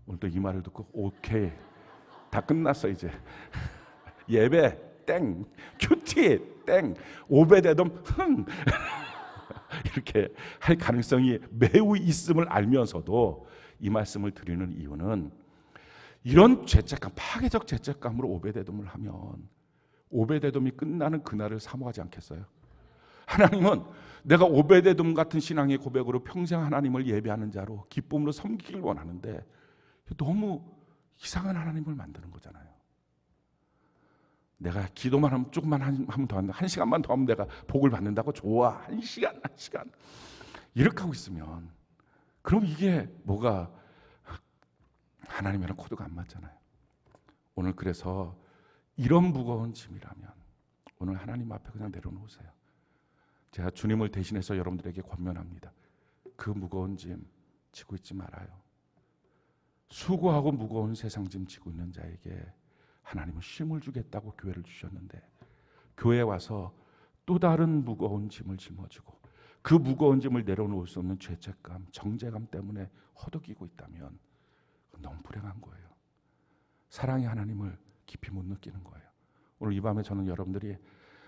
Speaker 1: 오늘도 이 말을 듣고 오케이 다 끝났어 이제. 예배 땡, 큐티 땡, 오베데돔 흥 이렇게 할 가능성이 매우 있음을 알면서도 이 말씀을 드리는 이유는 이런 죄책감, 파괴적 죄책감으로 오베데돔을 하면 오베데돔이 끝나는 그날을 사모하지 않겠어요? 하나님은 내가 오베데돔 같은 신앙의 고백으로 평생 하나님을 예배하는 자로 기쁨으로 섬기길 원하는데 너무 이상한 하나님을 만드는 거잖아요. 내가 기도만 하면 조금만 하면 더 한다. 1시간만 더 하면 내가 복을 받는다고 좋아. 1시간. 이렇게 하고 있으면 그럼 이게 뭐가 하나님이랑 코드가 안 맞잖아요. 오늘 그래서 이런 무거운 짐이라면 오늘 하나님 앞에 그냥 내려놓으세요. 제가 주님을 대신해서 여러분들에게 권면합니다. 그 무거운 짐 지고 있지 말아요. 수고하고 무거운 세상 짐 지고 있는 자에게 하나님은 쉼을 주겠다고 교회를 주셨는데 교회에 와서 또 다른 무거운 짐을 짊어지고 그 무거운 짐을 내려놓을 수 없는 죄책감, 정죄감 때문에 허덕이고 있다면 너무 불행한 거예요. 사랑의 하나님을 깊이 못 느끼는 거예요. 오늘 이 밤에 저는 여러분들이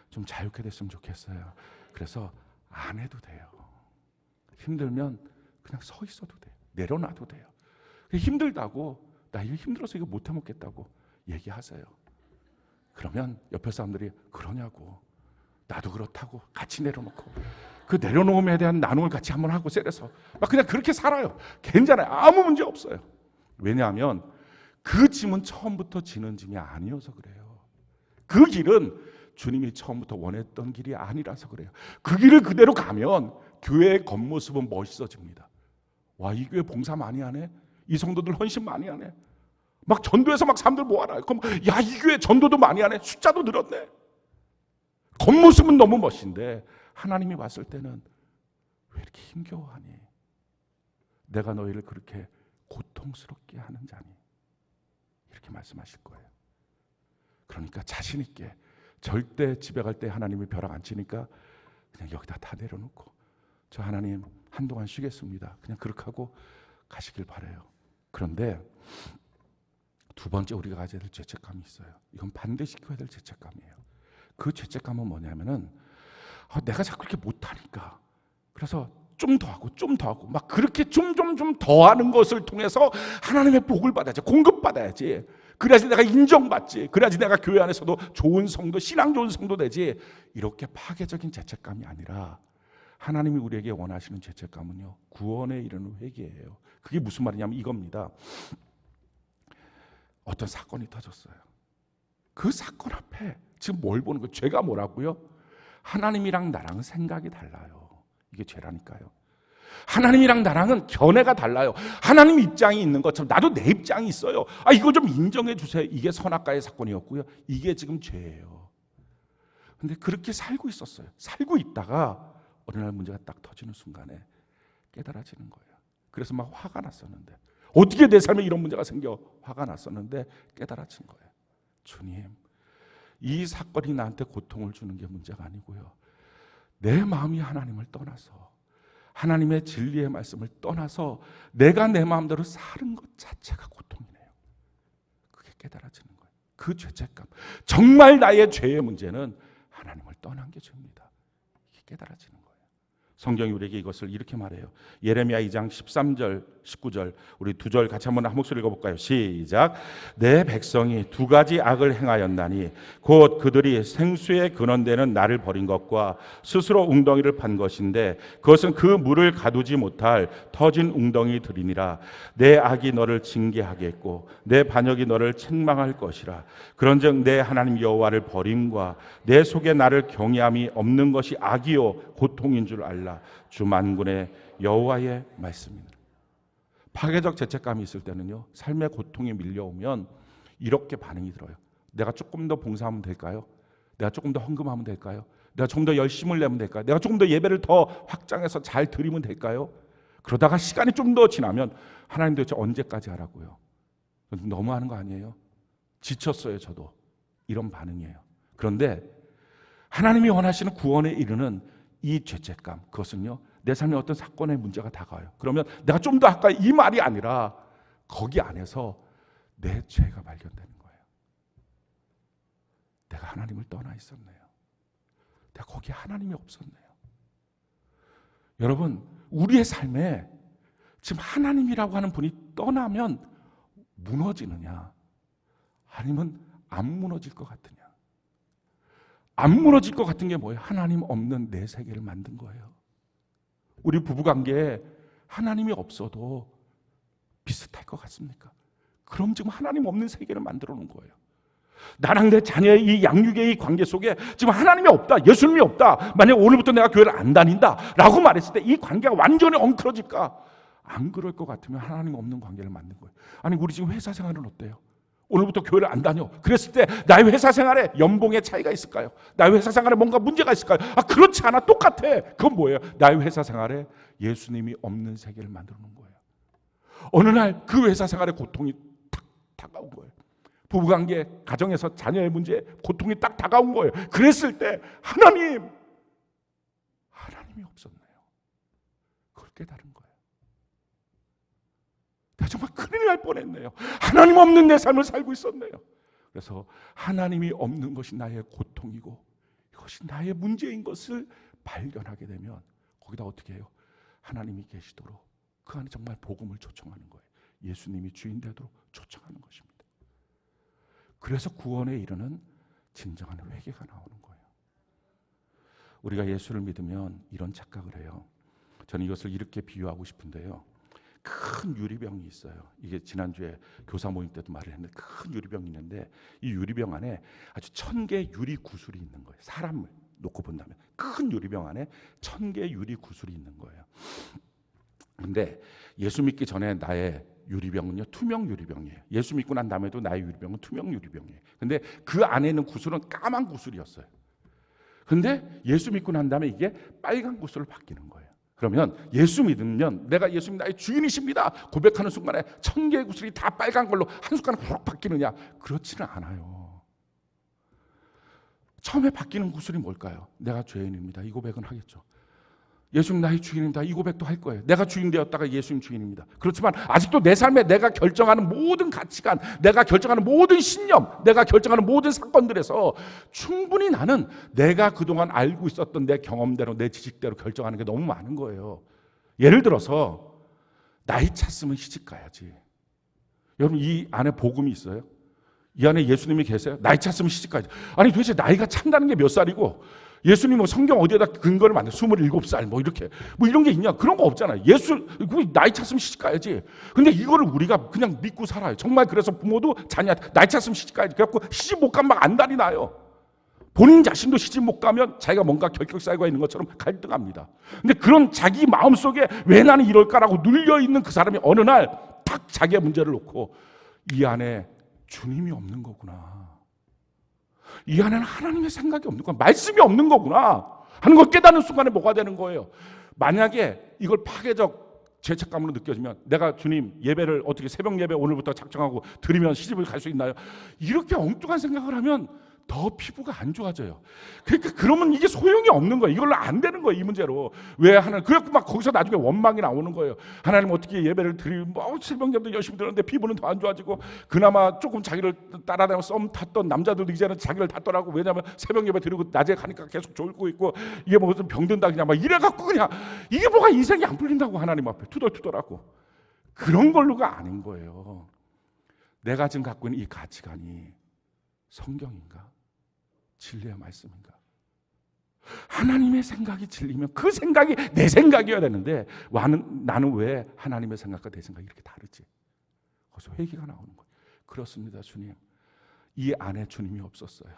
Speaker 1: 좀 자유케 됐으면 좋겠어요. 그래서 안 해도 돼요. 힘들면 그냥 서 있어도 돼요. 내려놔도 돼요. 힘들다고 나 이거 힘들어서 이거 못 해먹겠다고 얘기하세요. 그러면 옆에 사람들이 그러냐고 나도 그렇다고 같이 내려놓고 그 내려놓음에 대한 나눔을 같이 한번 하고 세려서 막 그냥 그렇게 살아요. 괜찮아요. 아무 문제 없어요. 왜냐하면 그 짐은 처음부터 지는 짐이 아니어서 그래요. 그 길은 주님이 처음부터 원했던 길이 아니라서 그래요. 그 길을 그대로 가면 교회의 겉모습은 멋있어집니다. 와, 이 교회 봉사 많이 하네. 이 성도들 헌신 많이 하네. 막 전도해서 막 사람들 모아놔요. 그럼 야, 이 교회 전도도 많이 하네. 숫자도 늘었네. 겉모습은 너무 멋진데 하나님이 봤을 때는 왜 이렇게 힘겨워하니? 내가 너희를 그렇게 고통스럽게 하는 자니? 이렇게 말씀하실 거예요. 그러니까 자신 있게 절대 집에 갈 때 하나님이 벼락 안 치니까 그냥 여기다 다 내려놓고 저 하나님 한동안 쉬겠습니다. 그냥 그렇게 하고 가시길 바라요. 그런데 두 번째 우리가 가져야 될 죄책감이 있어요. 이건 반드시 지켜야 될 죄책감이에요. 그 죄책감은 뭐냐면은 내가 자꾸 이렇게 못하니까 그래서 좀 더 하고 좀 더 하고 막 그렇게 좀 더 하는 것을 통해서 하나님의 복을 받아야지, 공급받아야지. 그래야지 내가 인정받지. 그래야지 내가 교회 안에서도 좋은 성도, 신앙 좋은 성도 되지. 이렇게 파괴적인 죄책감이 아니라 하나님이 우리에게 원하시는 죄책감은요, 구원에 이르는 회개예요. 그게 무슨 말이냐면 이겁니다. 어떤 사건이 터졌어요. 그 사건 앞에 지금 뭘 보는 거예요? 죄가 뭐라고요? 하나님이랑 나랑은 생각이 달라요. 이게 죄라니까요. 하나님이랑 나랑은 견해가 달라요. 하나님 입장이 있는 것처럼 나도 내 입장이 있어요. 이거 좀 인정해 주세요. 이게 선악과의 사건이었고요. 이게 지금 죄예요. 근데 그렇게 살고 있었어요. 살고 있다가 어느 날 문제가 딱 터지는 순간에 깨달아지는 거예요. 그래서 막 화가 났었는데, 어떻게 내 삶에 이런 문제가 생겨? 화가 났었는데 깨달아진 거예요. 주님, 이 사건이 나한테 고통을 주는 게 문제가 아니고요, 내 마음이 하나님을 떠나서, 하나님의 진리의 말씀을 떠나서 내가 내 마음대로 사는 것 자체가 고통이네요. 그게 깨달아지는 거예요. 그 죄책감, 정말 나의 죄의 문제는 하나님을 떠난 게 죄입니다. 이게 깨달아지는 거예요. 성경이 우리에게 이것을 이렇게 말해요. 예레미야 2장 13절 19절 우리 두 절 같이 한번 한 목소리 읽어볼까요? 시작. 내 백성이 두 가지 악을 행하였나니 곧 그들이 생수에 근원되는 나를 버린 것과 스스로 웅덩이를 판 것인데 그것은 그 물을 가두지 못할 터진 웅덩이들이니라. 내 악이 너를 징계하겠고 내 반역이 너를 책망할 것이라. 그런즉 내 하나님 여호와를 버림과 내 속에 나를 경외함이 없는 것이 악이요 고통인 줄 알라. 주 만군의 여호와의 말씀입니다. 파괴적 죄책감이 있을 때는요, 삶의 고통이 밀려오면 이렇게 반응이 들어요. 내가 조금 더 봉사하면 될까요? 내가 조금 더 헌금하면 될까요? 내가 조금 더 열심을 내면 될까요? 내가 조금 더 예배를 더 확장해서 잘 드리면 될까요? 그러다가 시간이 좀 더 지나면 하나님 도대체 언제까지 하라고요? 너무하는 거 아니에요? 지쳤어요, 저도. 이런 반응이에요. 그런데 하나님이 원하시는 구원에 이르는 이 죄책감, 그것은요, 내 삶에 어떤 사건의 문제가 다가와요. 그러면 내가 좀 더 할까, 이 말이 아니라 거기 안에서 내 죄가 발견되는 거예요. 내가 하나님을 떠나 있었네요. 내가 거기에 하나님이 없었네요. 여러분, 우리의 삶에 지금 하나님이라고 하는 분이 떠나면 무너지느냐, 아니면 안 무너질 것 같으냐. 안 무너질 것 같은 게 뭐예요? 하나님 없는 내 세계를 만든 거예요. 우리 부부관계에 하나님이 없어도 비슷할 것 같습니까? 그럼 지금 하나님 없는 세계를 만들어 놓은 거예요. 나랑 내 자녀의 이 양육의 이 관계 속에 지금 하나님이 없다, 예수님이 없다, 만약 오늘부터 내가 교회를 안 다닌다 라고 말했을 때 이 관계가 완전히 엉클어질까? 안 그럴 것 같으면 하나님 없는 관계를 만든 거예요. 아니, 우리 지금 회사 생활은 어때요? 오늘부터 교회를 안 다녀. 그랬을 때 나의 회사 생활에 연봉의 차이가 있을까요? 나의 회사 생활에 뭔가 문제가 있을까요? 그렇지 않아. 똑같아. 그건 뭐예요? 나의 회사 생활에 예수님이 없는 세계를 만들어 놓은 거예요. 어느 날 그 회사 생활에 고통이 탁 다가온 거예요. 부부관계, 가정에서 자녀의 문제에 고통이 딱 다가온 거예요. 그랬을 때 하나님이 없었네요. 그걸 깨달은 거예요. 내가 정말 큰일 날 뻔했네요. 하나님 없는 내 삶을 살고 있었네요. 그래서 하나님이 없는 것이 나의 고통이고 이것이 나의 문제인 것을 발견하게 되면 거기다 어떻게 해요? 하나님이 계시도록 그 안에 정말 복음을 초청하는 거예요. 예수님이 주인 되도록 초청하는 것입니다. 그래서 구원에 이르는 진정한 회개가 나오는 거예요. 우리가 예수를 믿으면 이런 착각을 해요. 저는 이것을 이렇게 비유하고 싶은데요, 큰 유리병이 있어요. 이게 지난주에 교사 모임 때도 말을 했는데, 큰 유리병이 있는데 이 유리병 안에 아주 1000개의 유리 구슬이 있는 거예요. 사람을 놓고 본다면 큰 유리병 안에 1000개의 유리 구슬이 있는 거예요. 근데 예수 믿기 전에 나의 유리병은요, 투명 유리병이에요. 예수 믿고 난 다음에도 나의 유리병은 투명 유리병이에요. 근데 그 안에 있는 구슬은 까만 구슬이었어요. 근데 예수 믿고 난 다음에 이게 빨간 구슬로 바뀌는 거예요. 그러면 예수 믿으면 내가 예수님 나의 주인이십니다 고백하는 순간에 1000개의 구슬이 다 빨간 걸로 한순간에 후룩 바뀌느냐? 그렇지는 않아요. 처음에 바뀌는 구슬이 뭘까요? 내가 죄인입니다. 이 고백은 하겠죠. 예수님 나의 주인입니다. 이 고백도 할 거예요. 내가 주인 되었다가 예수님 주인입니다. 그렇지만 아직도 내 삶에 내가 결정하는 모든 가치관, 내가 결정하는 모든 신념, 내가 결정하는 모든 사건들에서 충분히 나는 내가 그동안 알고 있었던 내 경험대로, 내 지식대로 결정하는 게 너무 많은 거예요. 예를 들어서 나이 찼으면 시집 가야지. 여러분, 이 안에 복음이 있어요? 이 안에 예수님이 계세요? 나이 찼으면 시집 가야지. 아니 도대체 나이가 찬다는 게 몇 살이고, 예수님 뭐 성경 어디에다 근거를 만들어 27살 뭐 이렇게 뭐 이런 게 있냐? 그런 거 없잖아요. 예수 나이 찼으면 시집 가야지. 근데 이거를 우리가 그냥 믿고 살아요. 정말. 그래서 부모도 자녀한테 나이 찼으면 시집 가야지. 그래갖고 시집 못 가면 막 안달이 나요. 본인 자신도 시집 못 가면 자기가 뭔가 결격사유가 있는 것처럼 갈등합니다. 근데 그런 자기 마음속에 왜 나는 이럴까라고 눌려있는 그 사람이 어느 날 딱 자기의 문제를 놓고 이 안에 주님이 없는 거구나, 이 안에는 하나님의 생각이 없는 거구나, 말씀이 없는 거구나 하는 걸 깨닫는 순간에 뭐가 되는 거예요? 만약에 이걸 파괴적 죄책감으로 느껴지면, 내가 주님 예배를 어떻게 새벽 예배 오늘부터 작정하고 드리면 시집을 갈 수 있나요? 이렇게 엉뚱한 생각을 하면 더 피부가 안 좋아져요. 그러니까 그러면 이게 소용이 없는 거예요. 이걸로 안 되는 거예요, 이 문제로. 왜 하나님, 그래갖고 막 거기서 나중에 원망이 나오는 거예요. 하나님 어떻게 예배를 드리면 뭐 새벽 예배도 열심히 드렸는데 피부는 더 안 좋아지고, 그나마 조금 자기를 따라다니고 썸 탔던 남자들도 이제는 자기를 탔더라고. 왜냐하면 새벽 예배 드리고 낮에 가니까 계속 졸고 있고, 이게 뭐 좀 병든다 그냥 막 이래갖고 그냥 이게 뭐가 인생이 안 풀린다고 하나님 앞에 투덜투덜하고. 그런 걸로가 아닌 거예요. 내가 지금 갖고 있는 이 가치관이 성경인가? 진리의 말씀인가? 하나님의 생각이 진리면 그 생각이 내 생각이어야 되는데, 나는 왜 하나님의 생각과 내 생각이 이렇게 다르지? 거기서 회개가 나오는 거예요. 그렇습니다, 주님. 이 안에 주님이 없었어요.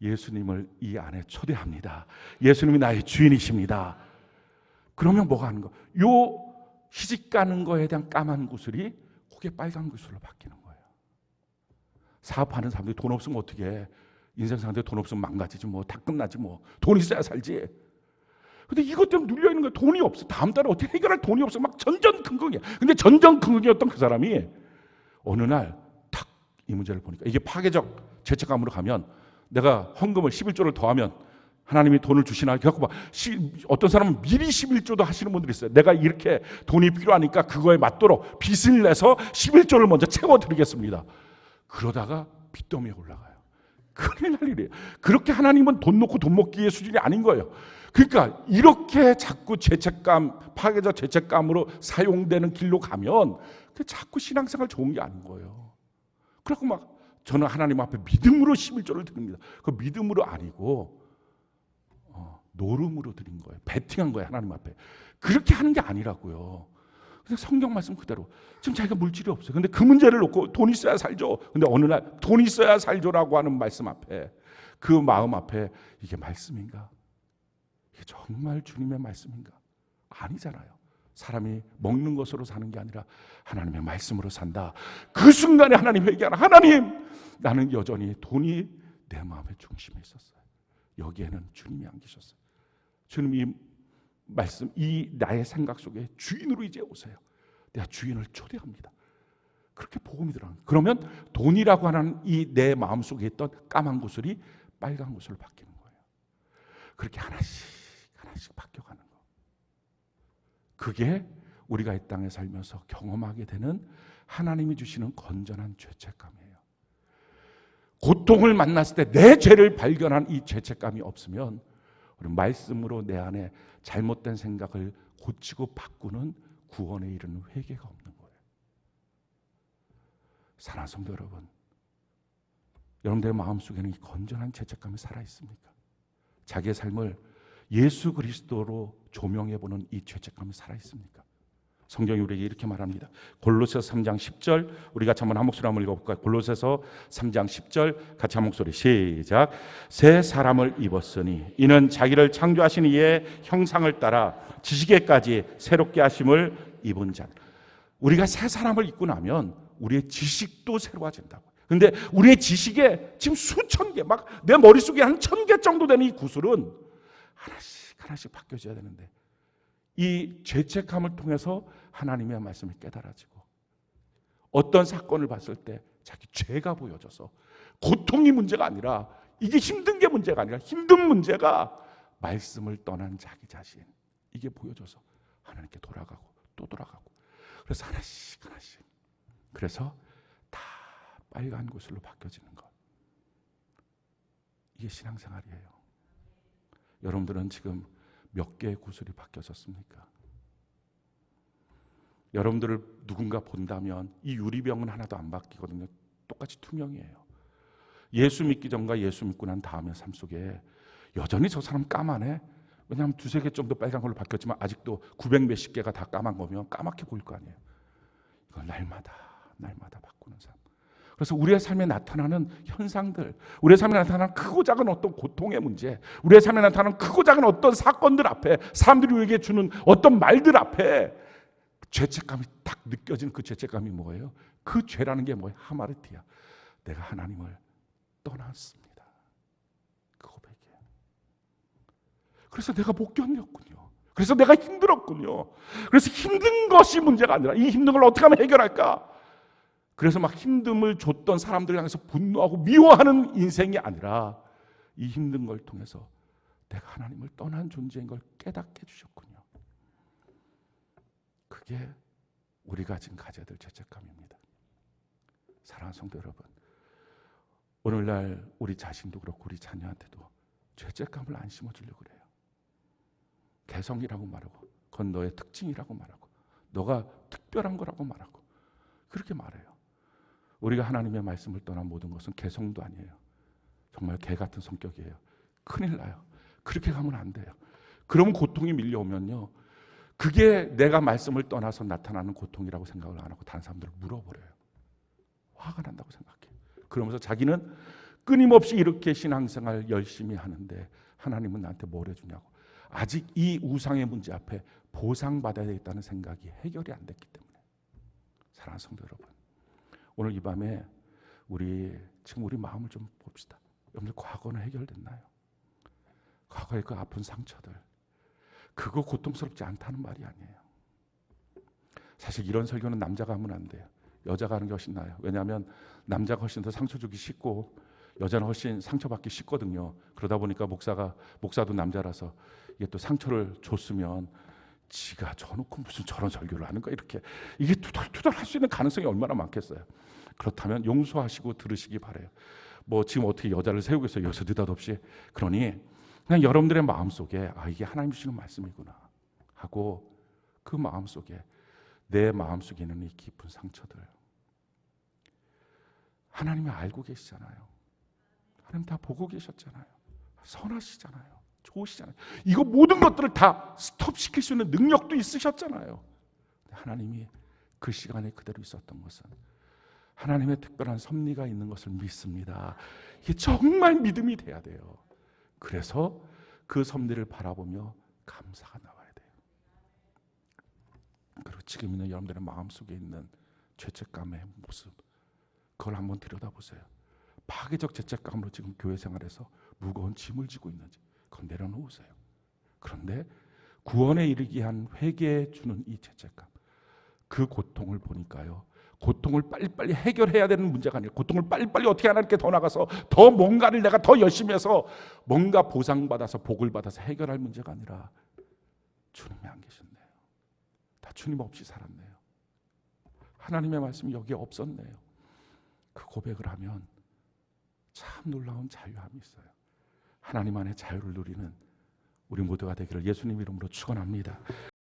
Speaker 1: 예수님을 이 안에 초대합니다. 예수님이 나의 주인이십니다. 그러면 뭐가 하는 거예요? 요 시집 가는 거에 대한 까만 구슬이 그게 빨간 구슬로 바뀌는 거예요. 사업하는 사람들이 돈 없으면 어떻게 해? 인생 상대 돈 없으면 망가지지 뭐. 다 끝나지 뭐. 돈 있어야 살지. 근데 이것 때문에 눌려있는 거야. 돈이 없어. 다음 달에 어떻게 해결할 돈이 없어. 막 전전긍긍이야. 근데 전전긍긍이었던 그 사람이 어느 날 탁 이 문제를 보니까, 이게 파괴적 죄책감으로 가면 내가 헌금을 11조를 더하면 하나님이 돈을 주시나? 그래갖고 막 어떤 사람은 미리 11조도 하시는 분들이 있어요. 내가 이렇게 돈이 필요하니까 그거에 맞도록 빚을 내서 11조를 먼저 채워드리겠습니다. 그러다가 빚더미에 올라가요. 큰일 날 일이에요. 그렇게 하나님은 돈 놓고 돈 먹기의 수준이 아닌 거예요. 그러니까 이렇게 자꾸 죄책감, 파괴적 죄책감으로 사용되는 길로 가면 자꾸 신앙생활 좋은 게 아닌 거예요. 그래갖고 막 저는 하나님 앞에 믿음으로 11조를 드립니다. 그 믿음으로 아니고 노름으로 드린 거예요. 베팅한 거예요, 하나님 앞에. 그렇게 하는 게 아니라고요. 그래서 성경 말씀 그대로. 지금 자기가 물질이 없어요. 근데 그 문제를 놓고 돈 있어야 살죠. 근데 어느 날 돈 있어야 살죠라고 하는 말씀 앞에, 그 마음 앞에 이게 말씀인가? 이게 정말 주님의 말씀인가? 아니잖아요. 사람이 먹는 것으로 사는 게 아니라 하나님의 말씀으로 산다. 그 순간에 하나님 회개하라. 하나님, 나는 여전히 돈이 내 마음의 중심에 있었어요. 여기에는 주님이 안 계셨어요. 주님이 말씀, 이 나의 생각 속에 주인으로 이제 오세요. 내가 주인을 초대합니다. 그렇게 복음이 들어가는 거예요. 그러면 돈이라고 하는 이 내 마음속에 있던 까만 구슬이 빨간 구슬로 바뀌는 거예요. 그렇게 하나씩 하나씩 바뀌어가는 거. 그게 우리가 이 땅에 살면서 경험하게 되는 하나님이 주시는 건전한 죄책감이에요. 고통을 만났을 때 내 죄를 발견한 이 죄책감이 없으면 우리 말씀으로 내 안에 잘못된 생각을 고치고 바꾸는 구원에 이르는 회개가 없는 거예요. 사랑하는 성도 여러분, 여러분들의 마음속에는 이 건전한 죄책감이 살아있습니까? 자기의 삶을 예수 그리스도로 조명해보는 이 죄책감이 살아있습니까? 성경이 우리에게 이렇게 말합니다. 골로새서 3장 10절, 우리 같이 한번 한 목소리 한번 읽어볼까요? 골로새서 3장 10절 같이 한 목소리 시작. 새 사람을 입었으니 이는 자기를 창조하신 이의 형상을 따라 지식에까지 새롭게 하심을 입은 자. 우리가 새 사람을 입고 나면 우리의 지식도 새로워진다고. 그런데 우리의 지식에 지금 수천 개, 막 내 머릿속에 한 1000개 정도 되는 이 구슬은 하나씩 하나씩 바뀌어져야 되는데, 이 죄책감을 통해서 하나님의 말씀이 깨달아지고, 어떤 사건을 봤을 때 자기 죄가 보여져서 고통이 문제가 아니라, 이게 힘든 게 문제가 아니라 힘든 문제가 말씀을 떠난 자기 자신, 이게 보여져서 하나님께 돌아가고 또 돌아가고, 그래서 하나씩 그래서 다 빨간 구슬로 바뀌어지는 것. 이게 신앙생활이에요. 여러분들은 지금 몇 개의 구슬이 바뀌어졌습니까? 여러분들을 누군가 본다면 이 유리병은 하나도 안 바뀌거든요. 똑같이 투명이에요. 예수 믿기 전과 예수 믿고 난 다음의 삶 속에 여전히 저 사람 까만해. 왜냐하면 두세 개 정도 빨간 걸로 바뀌었지만 아직도 900 몇십 개가 다 까만 거면 까맣게 보일 거 아니에요. 이건 날마다 바꾸는 삶. 그래서 우리의 삶에 나타나는 현상들, 우리의 삶에 나타나는 크고 작은 어떤 고통의 문제, 우리의 삶에 나타나는 크고 작은 어떤 사건들 앞에, 사람들이 우리에게 주는 어떤 말들 앞에 죄책감이 딱 느껴지는 그 죄책감이 뭐예요? 그 죄라는 게 뭐예요? 하마르티야. 내가 하나님을 떠났습니다. 그 고백이에요. 그래서 내가 못 견뎠군요. 그래서 내가 힘들었군요. 그래서 힘든 것이 문제가 아니라 이 힘든 걸 어떻게 하면 해결할까? 그래서 막 힘듦을 줬던 사람들 향해서 분노하고 미워하는 인생이 아니라 이 힘든 걸 통해서 내가 하나님을 떠난 존재인 걸 깨닫게 해주셨군요. 그게 우리가 지금 가져야 될 죄책감입니다. 사랑하는 성도 여러분, 오늘날 우리 자신도 그렇고 우리 자녀한테도 죄책감을 안 심어주려고 그래요. 개성이라고 말하고, 그건 너의 특징이라고 말하고, 너가 특별한 거라고 말하고, 그렇게 말해요. 우리가 하나님의 말씀을 떠난 모든 것은 개성도 아니에요. 정말 개 같은 성격이에요. 큰일 나요. 그렇게 가면 안 돼요. 그러면 고통이 밀려오면요, 그게 내가 말씀을 떠나서 나타나는 고통이라고 생각을 안 하고 다른 사람들을 물어버려요. 화가 난다고 생각해요. 그러면서 자기는 끊임없이 이렇게 신앙생활 열심히 하는데 하나님은 나한테 뭘 해주냐고. 아직 이 우상의 문제 앞에 보상받아야 되겠다는 생각이 해결이 안 됐기 때문에. 사랑하는 성도 여러분, 오늘 이 밤에 지금 우리 마음을 좀 봅시다. 여러분들 과거는 해결됐나요? 과거의 그 아픈 상처들, 그거 고통스럽지 않다는 말이 아니에요. 사실 이런 설교는 남자가 하면 안 돼요. 여자가 하는 게 훨씬 나아요. 왜냐하면 남자가 훨씬 더 상처 주기 쉽고 여자는 훨씬 상처받기 쉽거든요. 그러다 보니까 목사도 남자라서 이게 또 상처를 줬으면 지가 져놓고 무슨 저런 설교를 하는 거야, 이렇게 이게 투덜투덜 할 수 있는 가능성이 얼마나 많겠어요. 그렇다면 용서하시고 들으시기 바래요. 뭐 지금 어떻게 여자를 세우겠어요, 여기서 느닷없이. 그러니 그냥 여러분들의 마음속에 이게 하나님 주시는 말씀이구나 하고, 그 마음속에, 내 마음속에 있는 이 깊은 상처들 하나님이 알고 계시잖아요. 하나님 다 보고 계셨잖아요. 선하시잖아요. 좋으시잖아요. 이거 모든 것들을 다 스톱시킬 수 있는 능력도 있으셨잖아요. 하나님이 그 시간에 그대로 있었던 것은 하나님의 특별한 섭리가 있는 것을 믿습니다. 이게 정말 믿음이 돼야 돼요. 그래서 그 섭리를 바라보며 감사가 나와야 돼요. 그리고 지금 있는 여러분들의 마음속에 있는 죄책감의 모습, 그걸 한번 들여다보세요. 파괴적 죄책감으로 지금 교회 생활에서 무거운 짐을 지고 있는지 그건 내려놓으세요. 그런데 구원에 이르기 위한 회개에 주는 이 죄책감, 그 고통을 보니까요, 고통을 빨리빨리 해결해야 되는 문제가 아니라 고통을 빨리빨리 어떻게 하나님께 더 나가서 더 뭔가를 내가 더 열심히 해서 뭔가 보상받아서 복을 받아서 해결할 문제가 아니라 주님이 안 계셨네요. 다 주님 없이 살았네요. 하나님의 말씀이 여기에 없었네요. 그 고백을 하면 참 놀라운 자유함이 있어요. 하나님 안에 자유를 누리는 우리 모두가 되기를 예수님 이름으로 축원합니다.